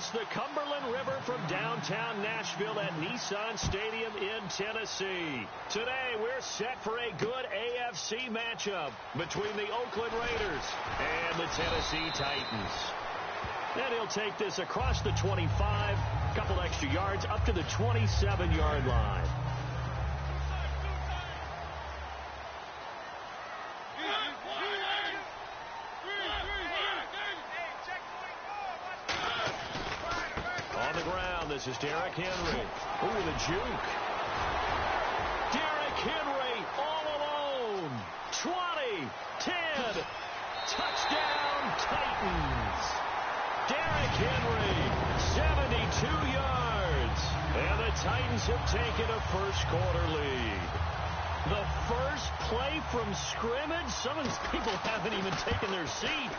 across the Cumberland River from downtown Nashville at Nissan Stadium in Tennessee. Today, we're set for a good AFC matchup between the Oakland Raiders and the Tennessee Titans. And he'll take this across the 25, a couple extra yards up to the 27-yard line. On the ground, this is Derrick Henry. Ooh, the juke. Derrick Henry all alone. 20, 10, touchdown Titans. Derrick Henry, 72 yards. And the Titans have taken a first-quarter lead. The first play from scrimmage. Some of these people haven't even taken their seat.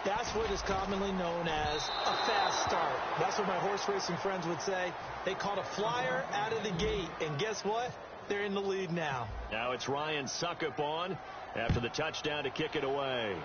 That's what is commonly known as a fast start. That's what my horse racing friends would say. They caught a flyer out of the gate, and guess what? They're in the lead now. Now it's Ryan Succop on after the touchdown to kick it away.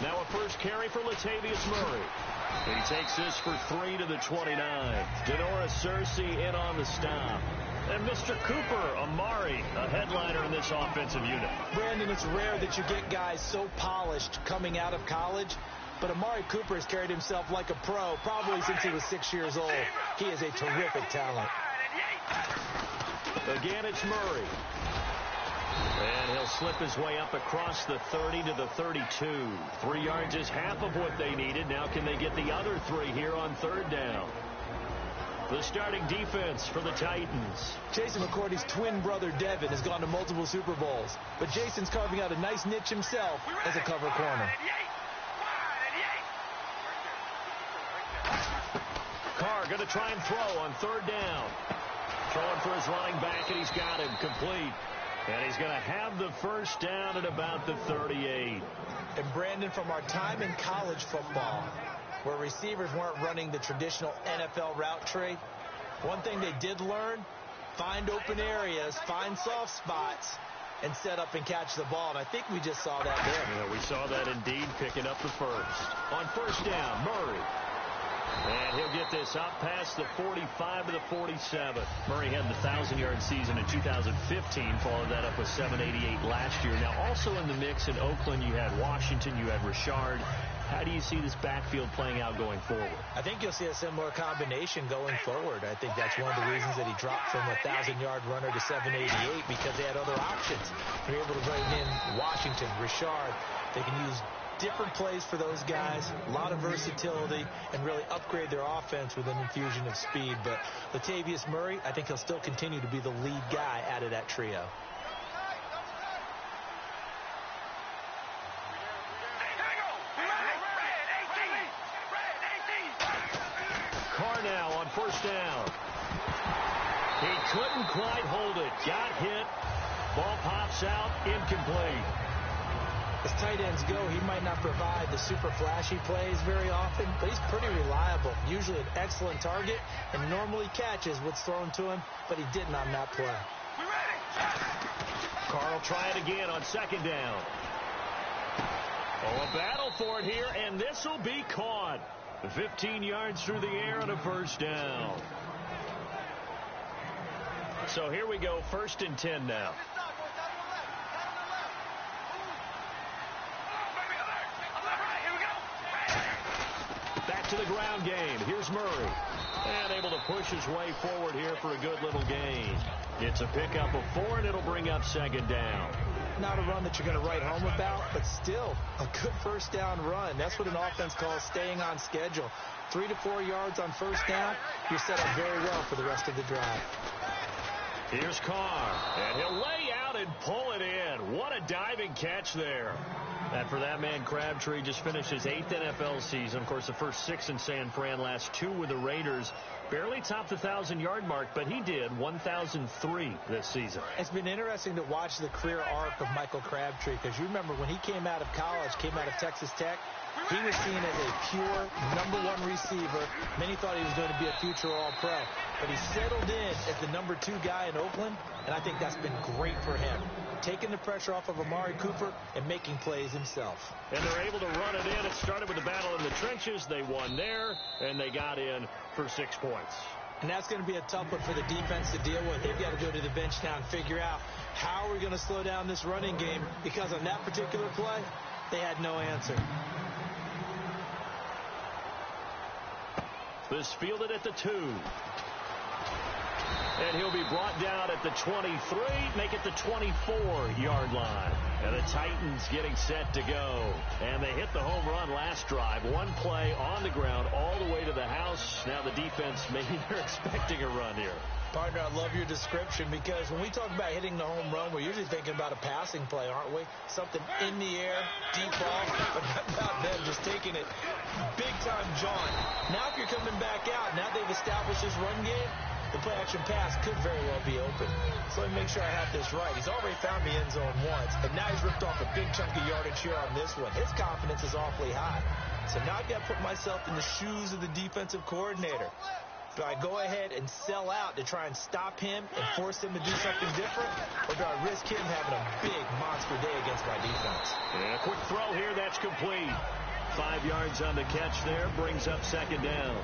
Now a first carry for Latavius Murray. And he takes this for 3 to the 29. Denora Searcy in on the stop. And Mr. Cooper Amari, a headliner in this offensive unit. Brandon, it's rare that you get guys so polished coming out of college. But Amari Cooper has carried himself like a pro probably since he was 6 years old. He is a terrific talent. Again, it's Murray. And he'll slip his way up across the 30 to the 32. 3 yards is half of what they needed. Now can they get the other 3 here on third down? The starting defense for the Titans. Jason McCourty's twin brother Devin has gone to multiple Super Bowls. But Jason's carving out a nice niche himself as a cover corner. Carr going to try and throw on third down. Throwing for his running back, and he's got him complete. And he's going to have the first down at about the 38. And Brandon, from our time in college football, where receivers weren't running the traditional NFL route tree, one thing they did learn, find open areas, find soft spots, and set up and catch the ball. And I think we just saw that there. Yeah, we saw that indeed, picking up the first. On first down, Murray. And he'll get this up past the 45 to the 47. Murray had the 1,000-yard season in 2015, followed that up with 788 last year. Now, also in the mix in Oakland, you had Washington, you had Richard. How do you see this backfield playing out going forward? I think you'll see a similar combination going forward. I think that's one of the reasons that he dropped from a 1,000-yard runner to 788, because they had other options. They're able to bring in Washington, Richard. They can use different plays for those guys, a lot of versatility, and really upgrade their offense with an infusion of speed. But Latavius Murray, I think he'll still continue to be the lead guy out of that trio. Carr now on first down. He couldn't quite hold it. Got hit. Ball pops out, incomplete. As tight ends go, he might not provide the super flashy plays very often, but he's pretty reliable. Usually an excellent target, and normally catches what's thrown to him, but he didn't on that play. Carr will try it again on second down. Oh, a battle for it here, and this will be caught. 15 yards through the air and a first down. So here we go, 1st and 10 now. Back to the ground game. Here's Murray. And able to push his way forward here for a good little gain. It's a pickup of 4, and it'll bring up second down. Not a run that you're going to write home about, but still a good first down run. That's what an offense calls staying on schedule. 3 to 4 yards on first down, you're set up very well for the rest of the drive. Here's Carr, and he'll lay out and pull it in. What a diving catch there. And for that man, Crabtree just finished his 8th NFL season. Of course, the first 6 in San Fran, last 2 with the Raiders. Barely topped the 1,000-yard mark, but he did 1,003 this season. It's been interesting to watch the career arc of Michael Crabtree, because you remember when he came out of college, came out of Texas Tech, he was seen as a pure #1 receiver. Many thought he was going to be a future All-Pro. But he settled in as the #2 guy in Oakland, and I think that's been great for him. Taking the pressure off of Amari Cooper and making plays himself. And they're able to run it in. It started with the battle in the trenches. They won there, and they got in for 6 points. And that's going to be a tough one for the defense to deal with. They've got to go to the bench now and figure out how are we going to slow down this running game, because on that particular play, they had no answer. This fielded at the 2. And he'll be brought down at the 23, make it the 24-yard line. And the Titans getting set to go. And they hit the home run last drive. One play on the ground all the way to the house. Now the defense, maybe they're expecting a run here. Partner, I love your description, because when we talk about hitting the home run, we're usually thinking about a passing play, aren't we? Something in the air, deep ball. But how about them just taking it big-time jaunt? Now if you're coming back out, now they've established this run game, the play-action pass could very well be open. So let me make sure I have this right. He's already found the end zone once, and now he's ripped off a big chunk of yardage here on this one. His confidence is awfully high. So now I've got to put myself in the shoes of the defensive coordinator. Do I go ahead and sell out to try and stop him and force him to do something different? Or do I risk him having a big monster day against my defense? And a quick throw here, that's complete. 5 yards on the catch there, brings up 2nd down.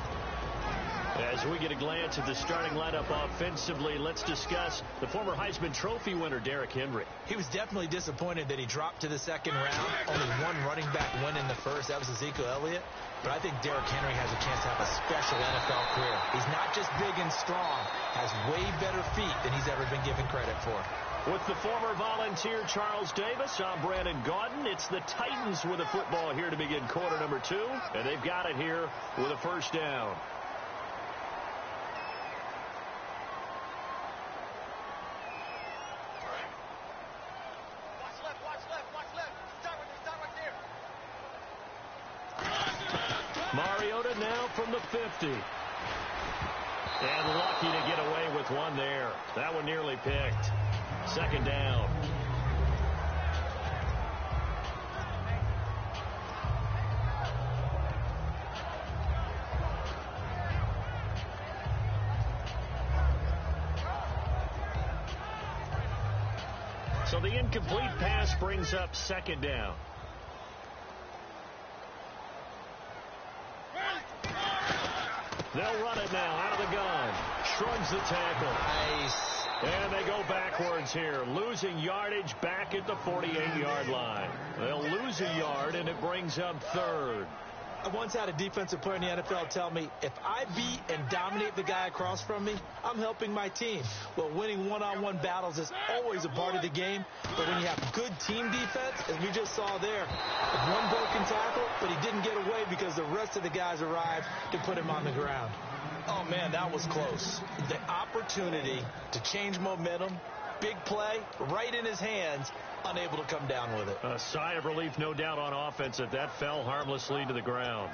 As we get a glance at the starting lineup offensively, let's discuss the former Heisman Trophy winner, Derrick Henry. He was definitely disappointed that he dropped to the 2nd round. Only one running back went in the first. That was Ezekiel Elliott. But I think Derrick Henry has a chance to have a special NFL career. He's not just big and strong, has way better feet than he's ever been given credit for. With the former Volunteer Charles Davis, I'm Brandon Gaudin. It's the Titans with a football here to begin quarter number 2. And they've got it here with a 1st down. Mariota now from the 50. And lucky to get away with one there. That one nearly picked. 2nd down. So the incomplete pass brings up 2nd down. They'll run it now out of the gun. Shrugs the tackle. Nice. And they go backwards here. Losing yardage back at the 48-yard line. They'll lose a yard, and it brings up 3rd. I once had a defensive player in the NFL tell me, if I beat and dominate the guy across from me, I'm helping my team. Well, winning one-on-one battles is always a part of the game, but when you have good team defense, as we just saw there, one broken tackle, but he didn't get away because the rest of the guys arrived to put him on the ground. Oh, man, that was close. The opportunity to change momentum, big play, right in his hands, unable to come down with it. A sigh of relief, no doubt, on offense if that fell harmlessly to the ground.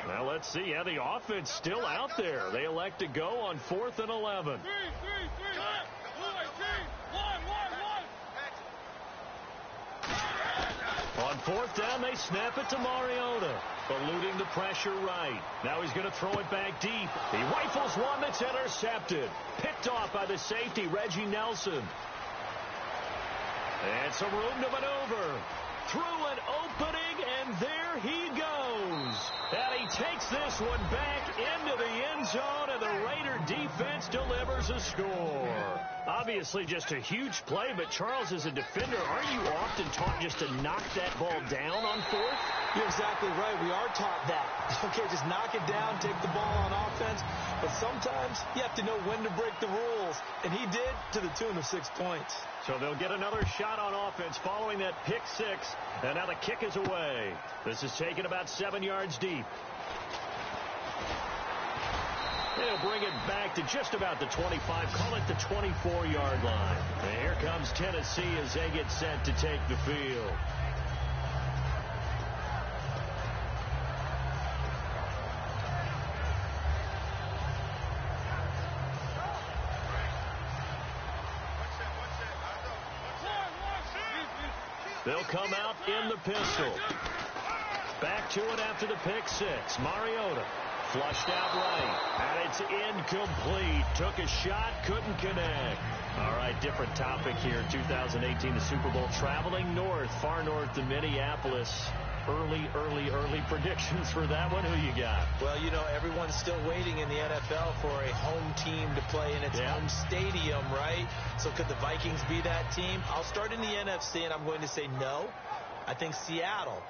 Well, let's see. Yeah, the offense still out there. They elect to go on 4th and 11. On 4th down, they snap it to Mariota. Eluding the pressure right. Now he's going to throw it back deep. He rifles one that's intercepted. Picked off by the safety, Reggie Nelson. And some room to maneuver. Through an opening, and there he goes. And he takes this one back into the end zone, and the Raider defense delivers a score. Obviously just a huge play, but Charles, as a defender, aren't you often taught just to knock that ball down on 4th? You're exactly right. We are taught that. Okay, just knock it down, take the ball on offense. But sometimes you have to know when to break the rules. And he did, to the tune of 6 points. So they'll get another shot on offense following that pick 6. And now the kick is away. This is taken about 7 yards deep. They'll bring it back to just about the 25, call it the 24-yard line. And here comes Tennessee as they get set to take the field. They'll come out in the pistol. Back to it after the pick six. Mariota flushed out right, and it's incomplete. Took a shot, couldn't connect. All right, different topic here. 2018, the Super Bowl, traveling north, far north to Minneapolis. Early predictions for that one. Who you got? Well, you know, everyone's still waiting in the NFL for a home team to play in its home stadium, right? So could the Vikings be that team? I'll start in the NFC, and I'm going to say no. I think Seattle,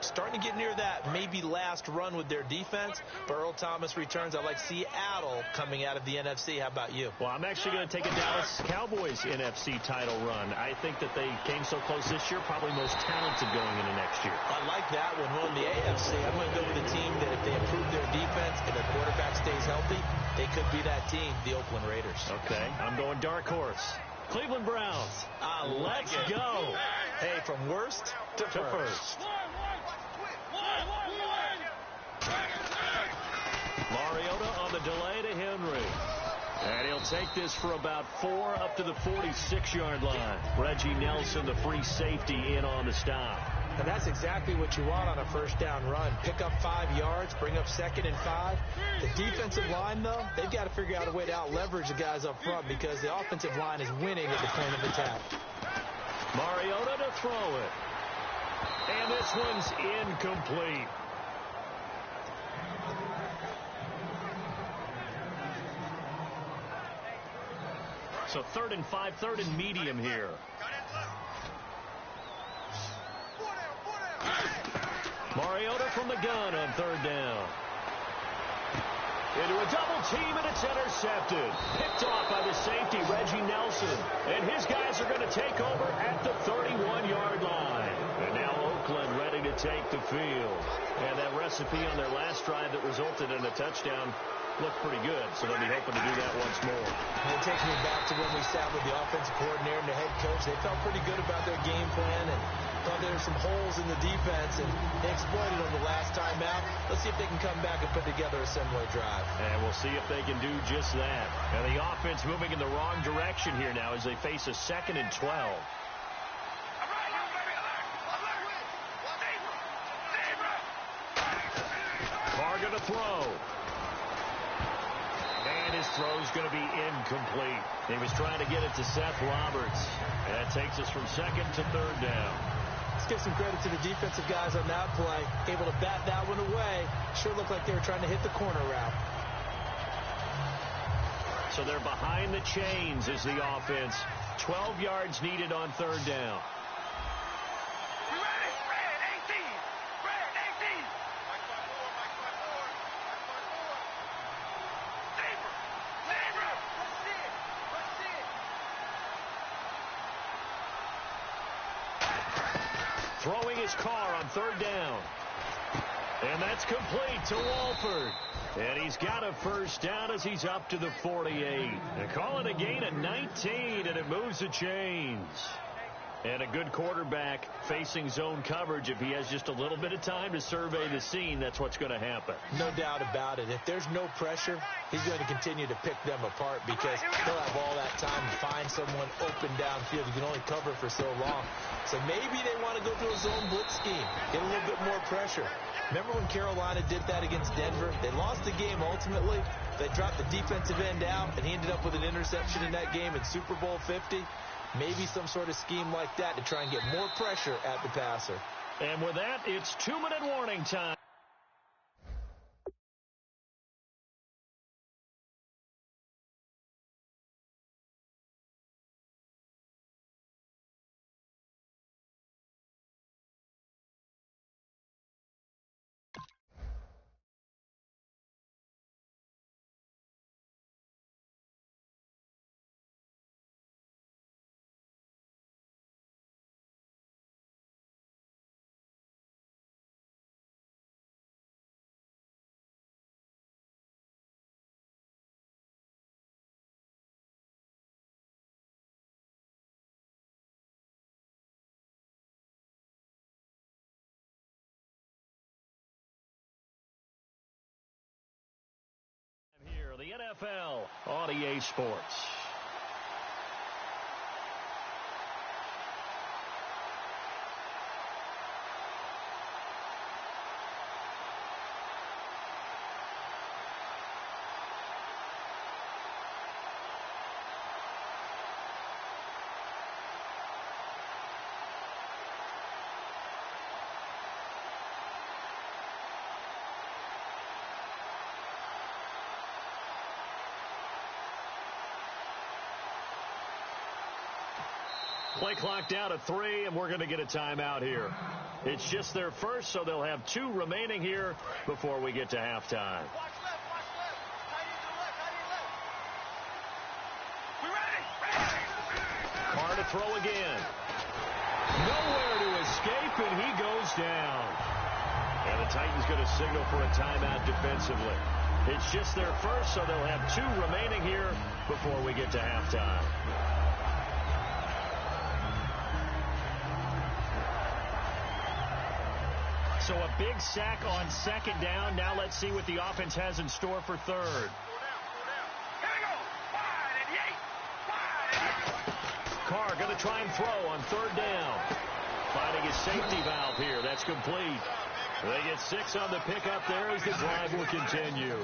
starting to get near that maybe last run with their defense, but Earl Thomas returns. I like Seattle coming out of the NFC. How about you? Well, I'm actually going to take a Dallas Cowboys NFC title run. I think that they came so close this year, probably most talented going into next year. I like that one. Well, in the AFC, I'm going to go with the team that if they improve their defense and their quarterback stays healthy, they could be that team, the Oakland Raiders. Okay, I'm going dark horse. Cleveland Browns. Let's go. Hey, from worst to first. Mariota on the delay to Henry. And he'll take this for about 4 up to the 46-yard line. Reggie Nelson, the free safety, in on the stop. And that's exactly what you want on a first down run. Pick up 5 yards, bring up 2nd and 5. The defensive line, though, they've got to figure out a way to out-leverage the guys up front because the offensive line is winning at the point of attack. Mariota to throw it. And this one's incomplete. So 3rd and 5, 3rd and medium here. Mariota from the gun on 3rd down. Into a double team, and it's intercepted. Picked off by the safety, Reggie Nelson. And his guys are going to take over at the 31-yard line. And now Oakland ready to take the field. And that recipe on their last drive that resulted in a touchdown looked pretty good, so they'll be hoping to do that once more. And it takes me back to when we sat with the offensive coordinator and the head coach. They felt pretty good about their game plan and thought there were some holes in the defense, and they exploited them the last time out. Let's see if they can come back and put together a similar drive. And we'll see if they can do just that. And the offense moving in the wrong direction here now as they face a 2nd and 12. Carr going to throw. And his throw's going to be incomplete. He was trying to get it to Seth Roberts. And that takes us from 2nd to 3rd down. Let's give some credit to the defensive guys on that play. Able to bat that one away. Sure looked like they were trying to hit the corner route. So they're behind the chains as the offense. 12 yards needed on 3rd down. Throwing his Carr on 3rd down. And that's complete to Walford. And he's got a first down as he's up to the 48. They call it a gain of 19, and it moves the chains. And a good quarterback facing zone coverage. If he has just a little bit of time to survey the scene, that's what's going to happen. No doubt about it. If there's no pressure, he's going to continue to pick them apart because he'll have all that time to find someone open downfield. You can only cover for so long. So maybe they want to go to a zone blitz scheme, get a little bit more pressure. Remember when Carolina did that against Denver? They lost the game ultimately. They dropped the defensive end out, and he ended up with an interception in that game in Super Bowl 50. Maybe some sort of scheme like that to try and get more pressure at the passer. And with that, it's 2-minute warning time. NFL on EA Sports. Play clock down to 3, and we're going to get a timeout here. It's just their first, so they'll have 2 remaining here before we get to halftime. Watch left. How you do left? We ready? Carr to throw again. Nowhere to escape, and he goes down. And the Titans going to signal for a timeout defensively. It's just their first, so they'll have 2 remaining here before we get to halftime. So a big sack on second down. Now let's see what the offense has in store for third. Here we go. Wide and Carr going to try and throw on third down. Finding his safety valve here. That's complete. They get 6 on the pickup there as the drive will continue.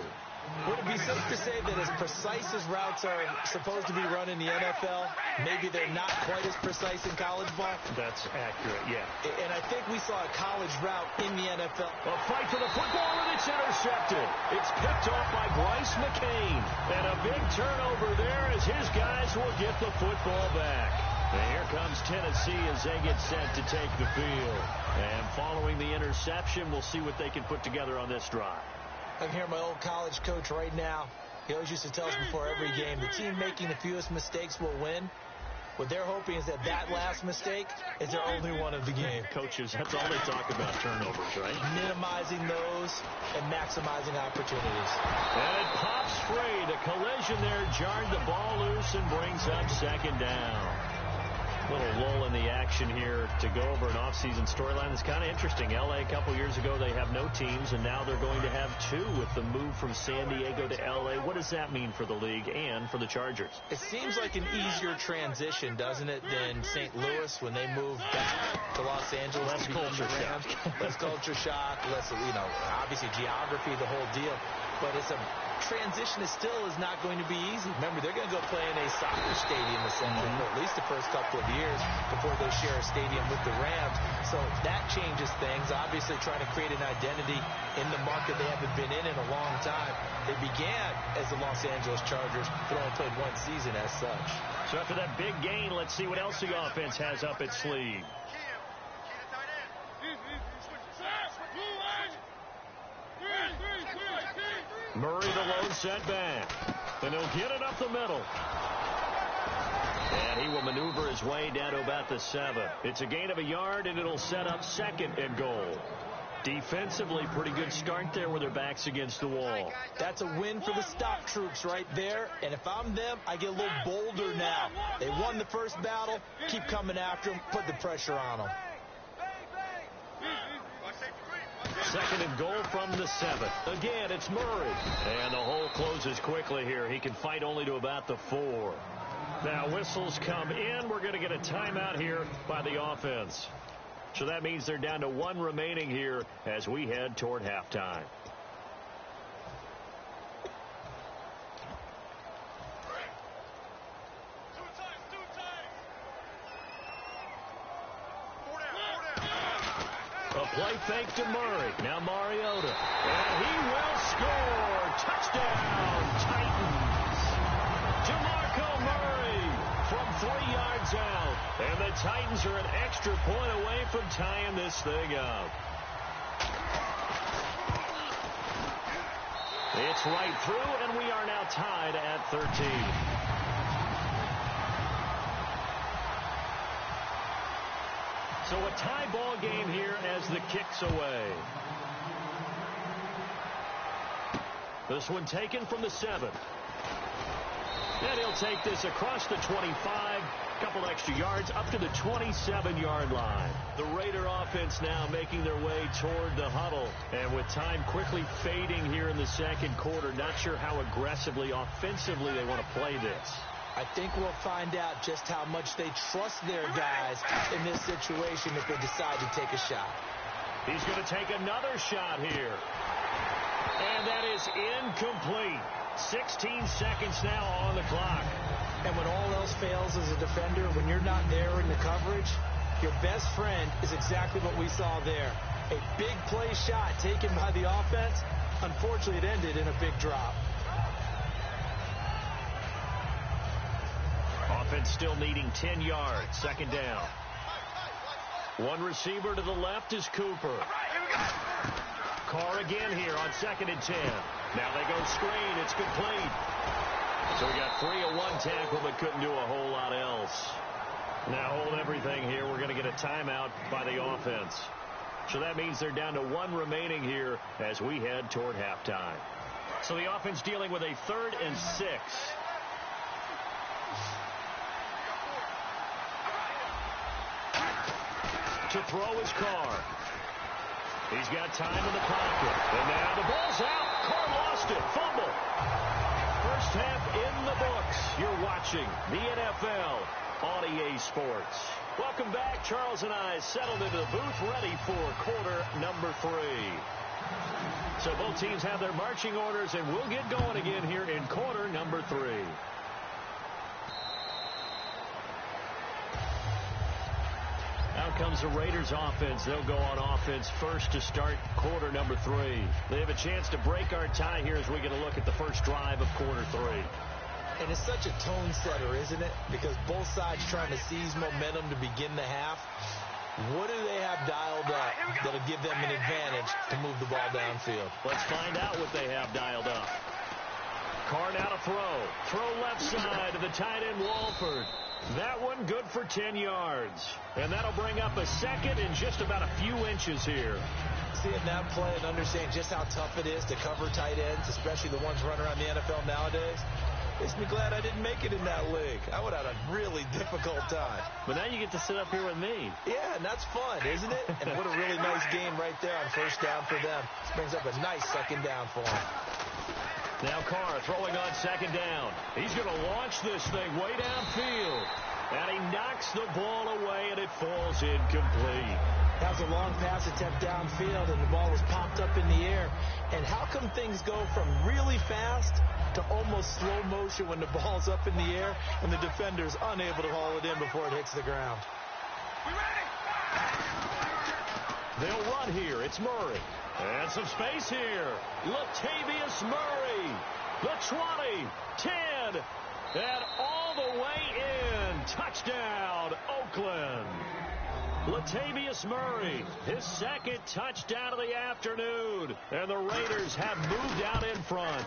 Would it be safe to say that as precise as routes are supposed to be run in the NFL, maybe they're not quite as precise in college ball? That's accurate, yeah. And I think we saw a college route in the NFL. A fight for the football, and it's intercepted. It's picked off by Bryce McCain. And a big turnover there as his guys will get the football back. And here comes Tennessee as they get set to take the field. And following the interception, we'll see what they can put together on this drive. I can hear my old college coach right now. He always used to tell us before every game, the team making the fewest mistakes will win. What they're hoping is that last mistake is their only one of the game. Coaches, that's all they talk about, turnovers, right? Minimizing those and maximizing opportunities. And it pops free. The collision there jarred the ball loose and brings up second down. Little lull in the action here to go over an offseason storyline that's kind of interesting. L.A. a couple years ago, they have no teams, and now they're going to have 2 with the move from San Diego to L.A. What does that mean for the league and for the Chargers? It seems like an easier transition, doesn't it, than St. Louis when they moved back to Los Angeles. Less culture shock. Less culture shock, less, obviously geography, the whole deal. But it's a transition that still is not going to be easy. Remember, they're going to go play in a soccer stadium essentially for at least the first couple of years before they share a stadium with the Rams. So that changes things. Obviously trying to create an identity in the market they haven't been in a long time. They began as the Los Angeles Chargers, but only played 1 season as such. So after that big gain, let's see what else the offense has up its sleeve. Murray the lone setback. And he'll get it up the middle. And he will maneuver his way down to about the 7. It's a gain of 1 yard, and it'll set up second and goal. Defensively, pretty good start there with their backs against the wall. That's a win for the stop troops right there. And if I'm them, I get a little bolder now. They won the first battle. Keep coming after them. Put the pressure on them. Second and goal from the 7. Again, it's Murray. And the hole closes quickly here. He can fight only to about the 4. Now whistles come in. We're going to get a timeout here by the offense. So that means they're down to 1 remaining here as we head toward halftime. A play fake to Murray. Now Mariota. And he will score. Touchdown, Titans. DeMarco Murray from 3 yards out. And the Titans are an extra point away from tying this thing up. It's right through, and we are now tied at 13. So a tie ball game here as the kick's away. This one taken from the 7. And he'll take this across the 25, a couple extra yards, up to the 27-yard line. The Raider offense now making their way toward the huddle. And with time quickly fading here in the second quarter, not sure how aggressively, offensively they want to play this. I think we'll find out just how much they trust their guys in this situation if they decide to take a shot. He's going to take another shot here. And that is incomplete. 16 seconds now on the clock. And when all else fails as a defender, when you're not there in the coverage, your best friend is exactly what we saw there. A big play shot taken by the offense. Unfortunately, it ended in a big drop. Offense still needing 10 yards. Second down. One receiver to the left is Cooper. Carr again here on 2nd and 10. Now they go screen. It's complete. So we got 3 of 1 tackle, but couldn't do a whole lot else. Now hold everything here. We're going to get a timeout by the offense. So that means they're down to 1 remaining here as we head toward halftime. So the offense dealing with a 3rd and 6. To throw his Carr. He's got time in the pocket. And now the ball's out. Carr lost it. Fumble. First half in the books. You're watching the NFL on EA Sports. Welcome back. Charles and I settled into the booth ready for quarter number 3. So both teams have their marching orders, and we'll get going again here in quarter number 3. Out comes the Raiders offense. They'll go on offense first to start quarter number 3. They have a chance to break our tie here as we get a look at the first drive of quarter 3. And it's such a tone setter, isn't it? Because both sides trying to seize momentum to begin the half. What do they have dialed up that'll give them an advantage to move the ball downfield? Let's find out what they have dialed up. Carr now to throw. Throw left side to the tight end Walford. That one good for 10 yards. And that'll bring up a second in just about a few inches here. Seeing that play and understanding just how tough it is to cover tight ends, especially the ones running around the NFL nowadays, makes me glad I didn't make it in that league. I would have had a really difficult time. But now you get to sit up here with me. Yeah, and that's fun, isn't it? And what a really nice game right there on first down for them. This brings up a nice second down for them. Now Carr throwing on second down. He's going to launch this thing way downfield. And he knocks the ball away, and it falls incomplete. That was a long pass attempt downfield, and the ball was popped up in the air. And how come things go from really fast to almost slow motion when the ball's up in the air and the defender's unable to haul it in before it hits the ground? They'll run here. It's Murray. And some space here. Latavius Murray. The 20, 10, and all the way in. Touchdown, Oakland. Latavius Murray, his second touchdown of the afternoon. And the Raiders have moved out in front.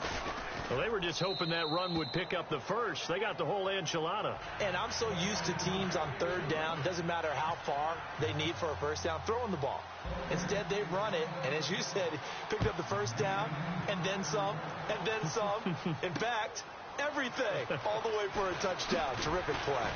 Well, they were just hoping that run would pick up the first. They got the whole enchilada. And I'm so used to teams on third down, doesn't matter how far they need for a first down, throwing the ball. Instead, they run it, and as you said, picked up the first down, and then some, and then some. In fact, everything, all the way for a touchdown. Terrific play.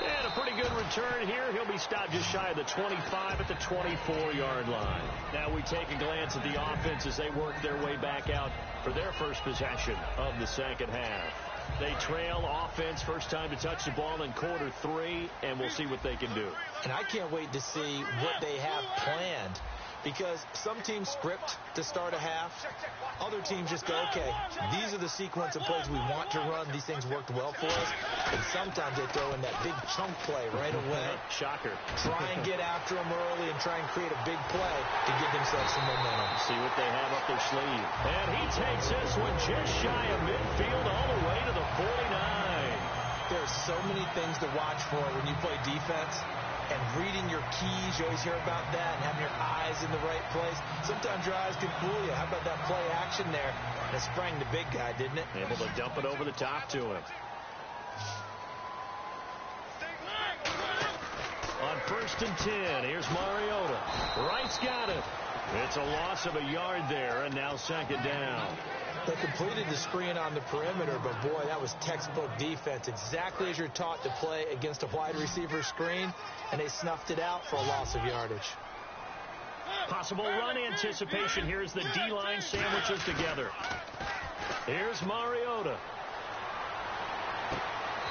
And a pretty good return here. He'll be stopped just shy of the 25 at the 24-yard line. Now we take a glance at the offense as they work their way back out for their first possession of the second half. They trail offense, first time to touch the ball in quarter 3, and we'll see what they can do. And I can't wait to see what they have planned, because some teams script to start a half. Other teams just go, okay, these are the sequence of plays we want to run. These things worked well for us. And sometimes they throw in that big chunk play right away. Shocker. Try and get after them early and try and create a big play to give themselves some momentum. See what they have up their sleeve. And he takes this one just shy of midfield all the way to the 49. There are so many things to watch for when you play defense. And reading your keys, you always hear about that, and having your eyes in the right place. Sometimes your eyes can fool you. How about that play action there? That sprang the big guy, didn't it? Able to dump it over the top to him. On 1st and 10, here's Mariota. Wright's got it. It's a loss of a yard there, and now second down. They completed the screen on the perimeter, but boy, that was textbook defense. Exactly as you're taught to play against a wide receiver screen, and they snuffed it out for a loss of yardage. Possible run anticipation here as the D-line sandwiches together. Here's Mariota.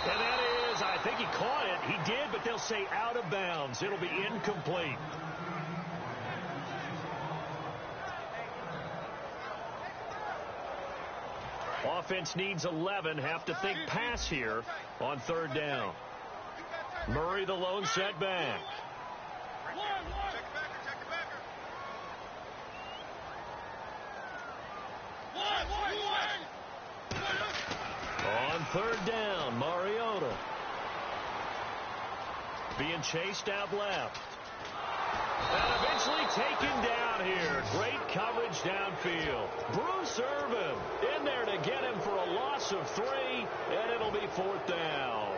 And that is, I think he caught it. He did, but they'll say out of bounds. It'll be incomplete. Offense needs 11. Have to think pass here on third down. Murray the lone setback. On third down, Mariota. Being chased out left. And eventually taken down here. Great coverage downfield. Bruce Irvin in there to get him for a loss of 3, and it'll be fourth down.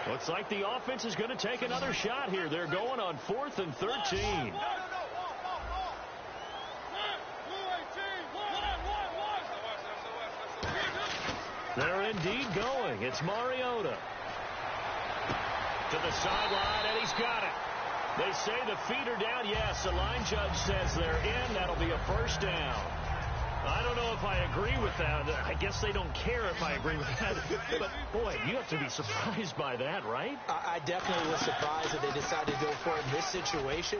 Looks like the offense is going to take another shot here. They're going on 4th and 13. They're indeed going. It's Mariota. To the sideline, and he's got it. They say the feet are down. Yes, the line judge says they're in. That'll be a first down. I don't know if I agree with that. I guess they don't care if I agree with that. But, boy, you have to be surprised by that, right? I definitely was surprised that they decided to go for it in this situation.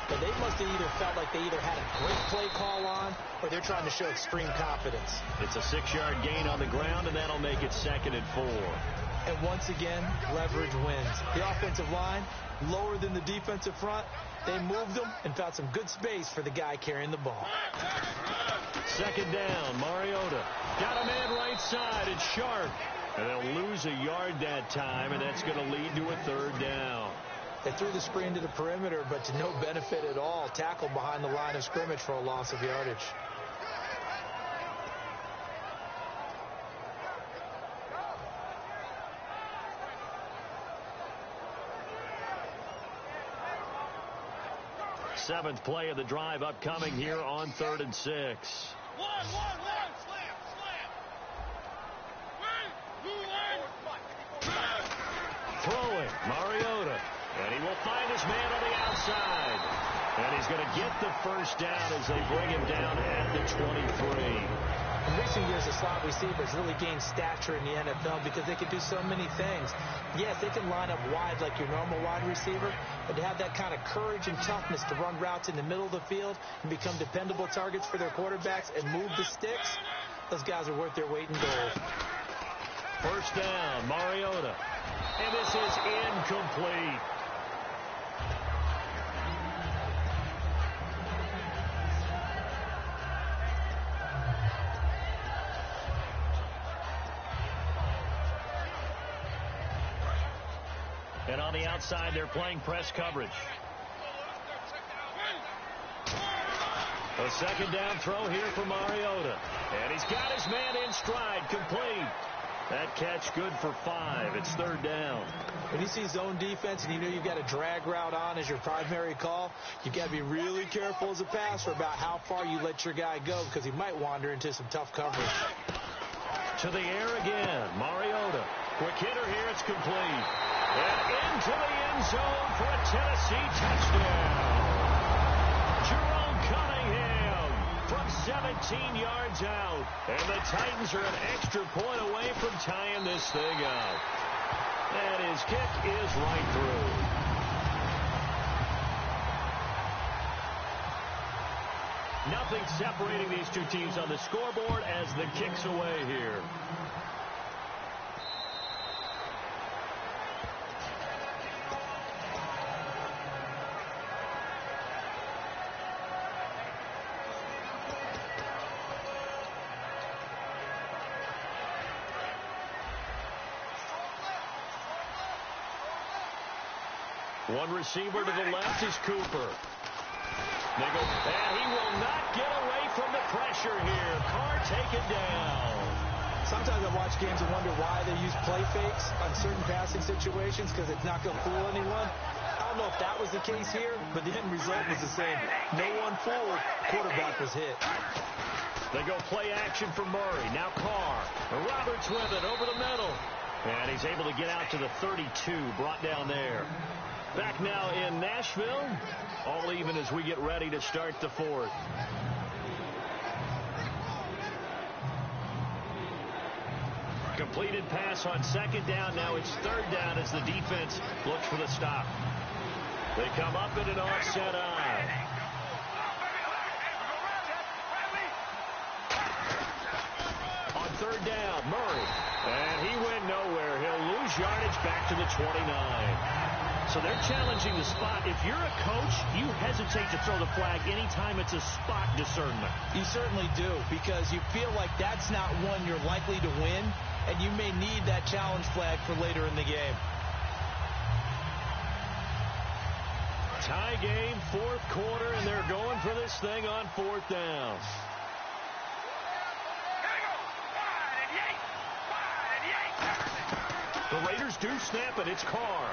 But they must have either felt like they either had a great play call on or they're trying to show extreme confidence. It's a 6-yard gain on the ground, and that'll make it 2nd and 4. And once again, leverage wins. The offensive line, lower than the defensive front. They moved them and found some good space for the guy carrying the ball. Second down, Mariota. Got a man right side. It's Sharp. And they'll lose a yard that time, and that's going to lead to a third down. They threw the screen to the perimeter, but to no benefit at all. Tackled behind the line of scrimmage for a loss of yardage. Seventh play of the drive upcoming here on 3rd and 6. Throwing, Mariota. And he will find his man on the outside. And he's going to get the first down as they bring him down at the 23. In recent years, the slot receivers really gained stature in the NFL because they can do so many things. Yes, they can line up wide like your normal wide receiver, but to have that kind of courage and toughness to run routes in the middle of the field and become dependable targets for their quarterbacks and move the sticks, those guys are worth their weight in gold. First down, Mariota. And this is incomplete. And on the outside, they're playing press coverage. A second down throw here for Mariota. And he's got his man in stride, complete. That catch good for 5. It's third down. When you see zone defense and you know you've got a drag route on as your primary call, you've got to be really careful as a passer about how far you let your guy go because he might wander into some tough coverage. To the air again, Mariota. Quick hitter here, it's complete. And into the end zone for a Tennessee touchdown. Jerome Cunningham from 17 yards out. And the Titans are an extra point away from tying this thing up. And his kick is right through. Nothing separating these two teams on the scoreboard as the kick's away here. One receiver to the left is Cooper. They go, and he will not get away from the pressure here. Carr taken down. Sometimes I watch games and wonder why they use play fakes on certain passing situations because it's not going to fool anyone. I don't know if that was the case here, but the end result was the same. No one fooled. Quarterback was hit. They go play action for Murray. Now Carr. Roberts with it over the middle. And he's able to get out to the 32, brought down there. Back now in Nashville. All even as we get ready to start the fourth. Completed pass on second down. Now it's third down as the defense looks for the stop. They come up in an offset eye. On third down, Murray. And he went nowhere. He'll lose yardage back to the 29. So they're challenging the spot. If you're a coach, you hesitate to throw the flag anytime it's a spot discernment. You certainly do, because you feel like that's not one you're likely to win, and you may need that challenge flag for later in the game. Tie game, fourth quarter, and they're going for this thing on fourth down. The Raiders do snap it. It's Carr.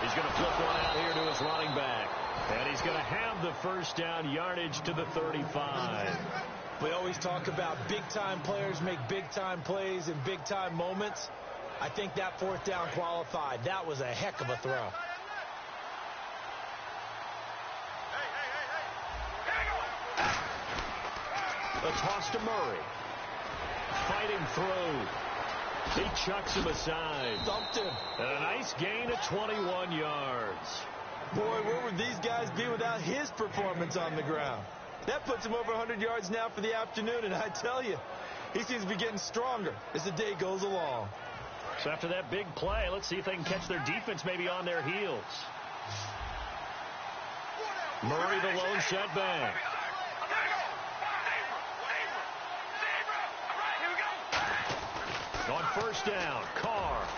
He's going to flip one out here to his running back. And he's going to have the first down, yardage to the 35. We always talk about big-time players make big-time plays in big-time moments. I think that fourth down qualified. That was a heck of a throw. A toss to Murray. Fighting through. He chucks him aside. Thumped him. And a nice gain of 21 yards. Boy, where would these guys be without his performance on the ground? That puts him over 100 yards now for the afternoon, and I tell you, he seems to be getting stronger as the day goes along. So after that big play, let's see if they can catch their defense maybe on their heels. Murray the lone setback. On first down, Carr.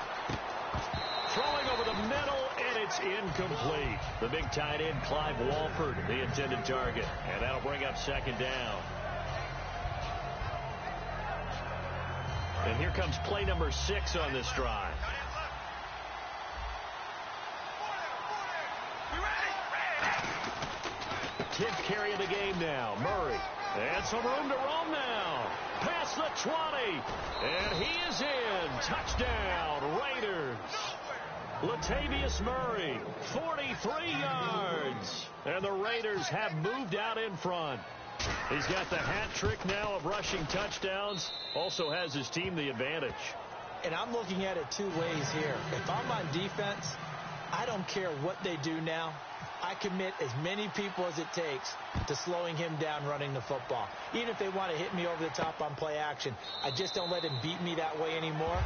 Throwing over the middle, and it's incomplete. The big tight end, Clive Walford, the intended target. And that'll bring up second down. And here comes play number 6 on this drive. Tenth carry of the game now. Murray. And some room to roam now. Past the 20. And he is in. Touchdown, Raiders. Latavius Murray, 43 yards. And the Raiders have moved out in front. He's got the hat trick now of rushing touchdowns. Also has his team the advantage. And I'm looking at it two ways here. If I'm on defense, I don't care what they do now. I commit as many people as it takes to slowing him down running the football. Even if they want to hit me over the top on play action, I just don't let him beat me that way anymore.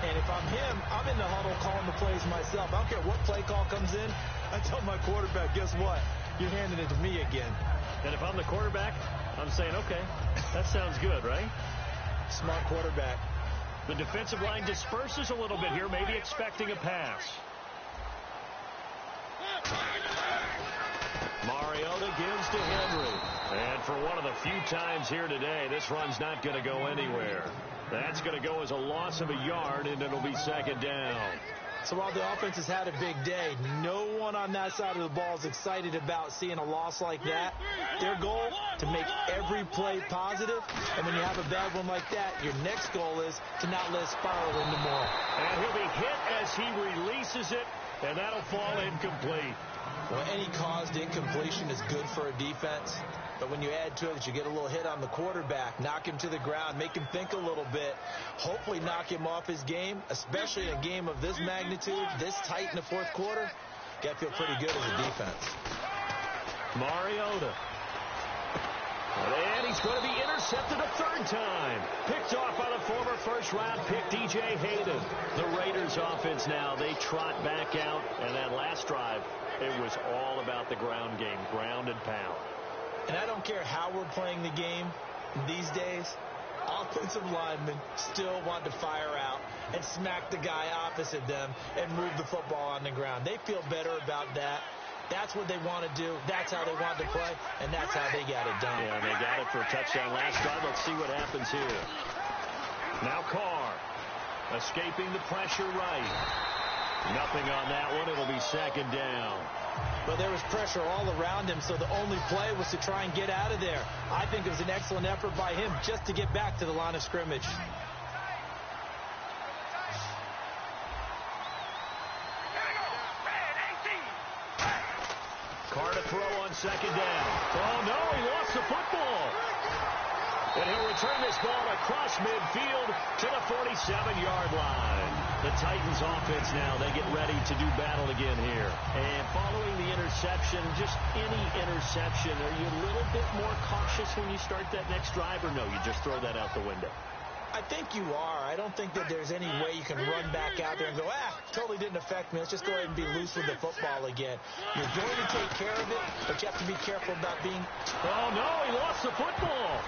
And if I'm him, I'm in the huddle calling the plays myself. I don't care what play call comes in. I tell my quarterback, guess what? You're handing it to me again. And if I'm the quarterback, I'm saying, okay, that sounds good, right? Smart quarterback. The defensive line disperses a little bit here, maybe expecting a pass. Mariota gives to Henry. And for one of the few times here today, this run's not going to go anywhere. That's going to go as a loss of a yard, and it'll be second down. So while the offense has had a big day, no one on that side of the ball is excited about seeing a loss like that. Their goal, to make every play positive. And when you have a bad one like that, your next goal is to not let it spiral into more. And he'll be hit as he releases it, and that'll fall incomplete. Well, any caused incompletion is good for a defense. But when you add to it that you get a little hit on the quarterback, knock him to the ground, make him think a little bit, hopefully knock him off his game, especially in a game of this magnitude, this tight in the fourth quarter, got to feel pretty good as a defense. Mariota. And he's going to be intercepted a third time. Picked off by the former first-round pick, D.J. Hayden. The Raiders offense now, they trot back out. And that last drive, it was all about the ground game, ground and pound. And I don't care how we're playing the game these days, offensive linemen still want to fire out and smack the guy opposite them and move the football on the ground. They feel better about that. That's what they want to do. That's how they want to play, and that's how they got it done. Yeah, they got it for a touchdown last drive. Let's see what happens here. Now Carr escaping the pressure right. Nothing on that one. It'll be second down. But there was pressure all around him, so the only play was to try and get out of there. I think it was an excellent effort by him just to get back to the line of scrimmage. Carr to throw on second down. Oh, no, he lost the football. And he'll return this ball across midfield to the 47-yard line. The Titans offense now, they get ready to do battle again here. And following the interception, just any interception, are you a little bit more cautious when you start that next drive, or no, you just throw that out the window? I think you are. I don't think that there's any way you can run back out there and go, totally didn't affect me. Let's just go ahead and be loose with the football again. You're going to take care of it, but you have to be careful about being... Oh, no, he lost the football.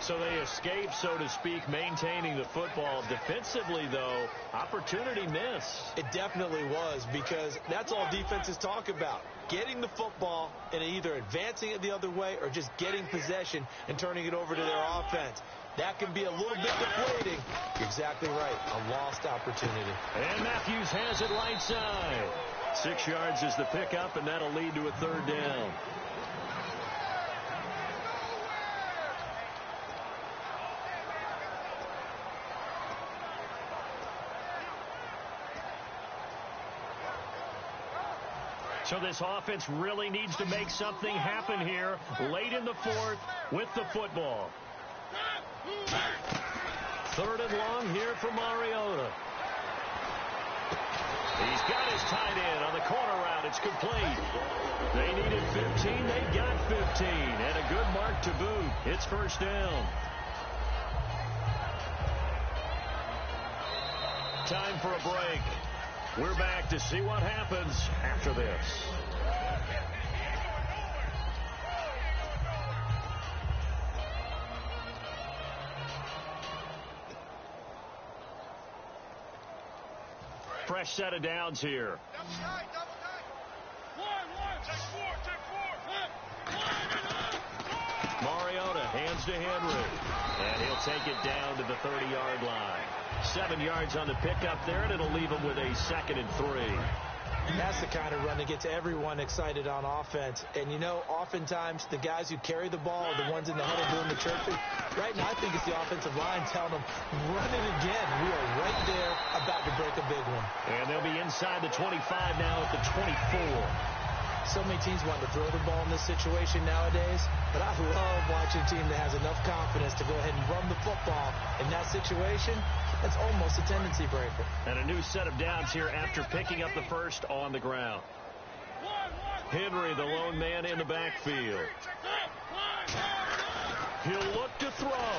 So they escape, so to speak, maintaining the football. Defensively, though, opportunity missed. It definitely was, because that's all defenses talk about. Getting the football and either advancing it the other way or just getting possession and turning it over to their offense. That can be a little bit deflating. You're exactly right. A lost opportunity. And Matthews has it right side. 6 yards is the pickup, and that'll lead to a third down. So this offense really needs to make something happen here late in the fourth with the football. Third and long here for Mariota. He's got his tight end on the corner route. It's complete. They needed 15. They got 15. And a good mark to boot. It's first down. Time for a break. We're back to see what happens after this. Fresh set of downs here. Mariota hands to Henry. And he'll take it down to the 30-yard line. 7 yards on the pickup there, and it'll leave him with a 2nd and 3. That's the kind of run that gets everyone excited on offense. And, you know, oftentimes the guys who carry the ball are the ones in the huddle doing the chirping. Right now, I think it's the offensive line telling them, run it again. We are right there about to break a big one. And they'll be inside the 25 now at the 24. So many teams want to throw the ball in this situation nowadays, but I love watching a team that has enough confidence to go ahead and run the football in that situation. That's almost a tendency breaker. And a new set of downs here after picking up the first on the ground. Henry, the lone man in the backfield. He'll look to throw.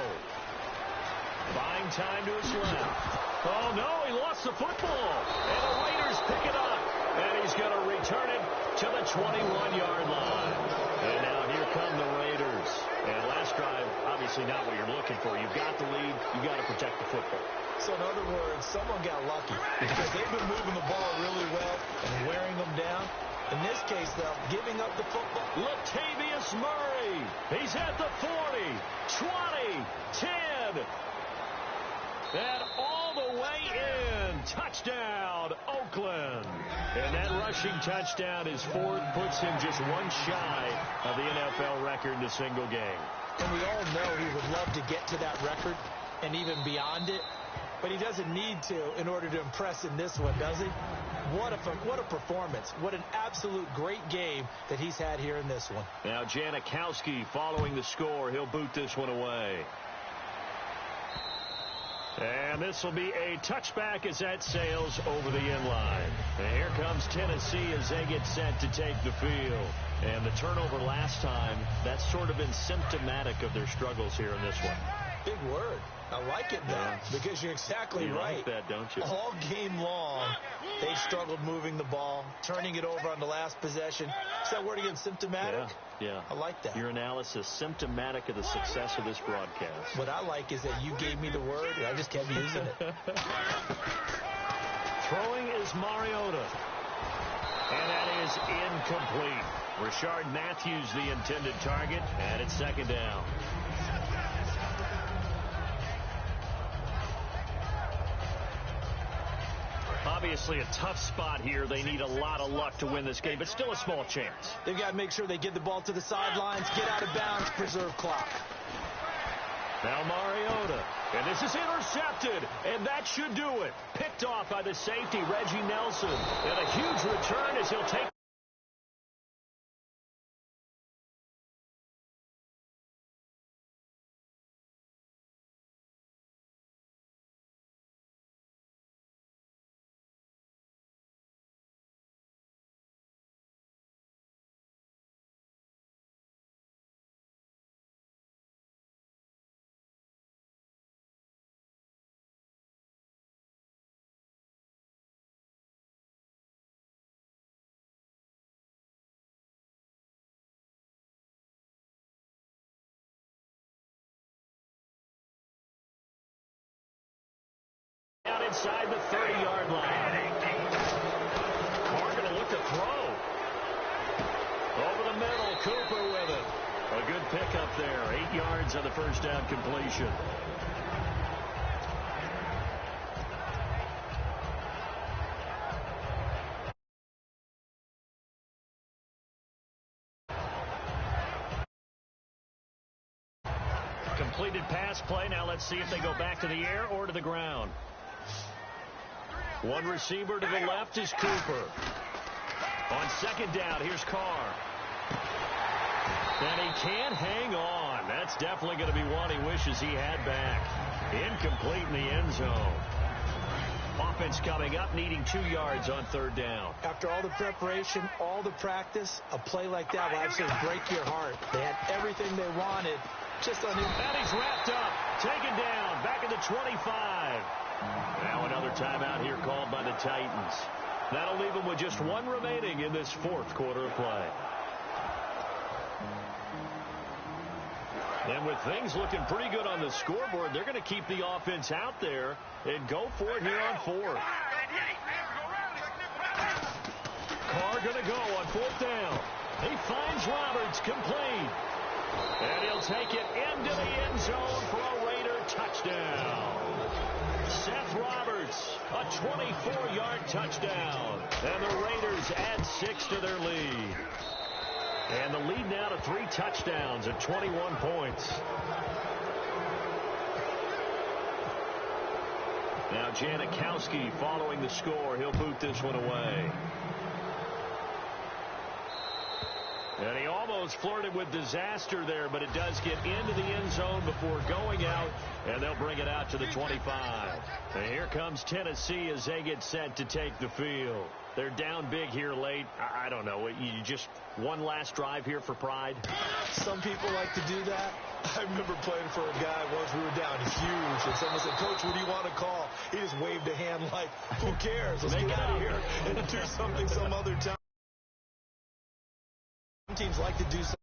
Buying time to his left. Oh, no, he lost the football. And the Raiders pick it up. And he's going to return it to the 21-yard line. And now here come the Raiders. And last drive, obviously not what you're looking for. You've got the lead. You've got to protect the football. So in other words, someone got lucky because they've been moving the ball really well and wearing them down. In this case, though, giving up the football. Latavius Murray. He's at the 40, 20, 10. And all the way in. Touchdown, Oakland. And that rushing touchdown is fourth, puts him just one shy of the NFL record in a single game. And we all know he would love to get to that record and even beyond it. But he doesn't need to in order to impress in this one, does he? What a performance. What an absolute great game that he's had here in this one. Now Janikowski following the score. He'll boot this one away. And this will be a touchback as that sails over the inline. And here comes Tennessee as they get set to take the field. And the turnover last time, that's sort of been symptomatic of their struggles here in this one. Big word. I like it, though, because you're exactly right. You like that, don't you? All game long, they've struggled moving the ball, turning it over on the last possession. Is that word again, symptomatic? Yeah. I like that. Your analysis, symptomatic of the success of this broadcast. What I like is that you gave me the word, and I just kept using it. Throwing is Mariota. And that is incomplete. Rashard Matthews, the intended target, and it's second down. Obviously a tough spot here. They need a lot of luck to win this game, but still a small chance. They've got to make sure they get the ball to the sidelines, get out of bounds, preserve clock. Now Mariota, and this is intercepted, and that should do it. Picked off by the safety, Reggie Nelson, and a huge return as he'll take out inside the 30-yard line. Carr going to look to throw. Over the middle, Cooper with it. A good pickup there. 8 yards on the first down completion. Completed pass play. Now let's see if they go back to the air or to the ground. One receiver to the left is Cooper. On second down, here's Carr. And he can't hang on. That's definitely going to be one he wishes he had back. Incomplete in the end zone. Offense coming up, needing 2 yards on third down. After all the preparation, all the practice, a play like that will absolutely break your heart. They had everything they wanted. Just on him. And he's wrapped up. Taken down. Back at the 25. Now another timeout here called by the Titans. That'll leave them with just one remaining in this fourth quarter of play. And with things looking pretty good on the scoreboard, they're going to keep the offense out there and go for it here on fourth. Carr going to go on fourth down. He finds Roberts, complete. And he'll take it into the end zone for a Raider touchdown. Seth Roberts, a 24-yard touchdown. And the Raiders add 6 to their lead. And the lead now to 3 touchdowns at 21 points. Now Janikowski following the score. He'll boot this one away. And he almost flirted with disaster there, but it does get into the end zone before going out, and they'll bring it out to the 25. And here comes Tennessee as they get set to take the field. They're down big here late. I don't know. You just one last drive here for pride? Some people like to do that. I remember playing for a guy once. We were down huge, and someone said, "Coach, what do you want to call?" He just waved a hand like, "Who cares? Let's get out of here and do something some other time." Some teams like to do something.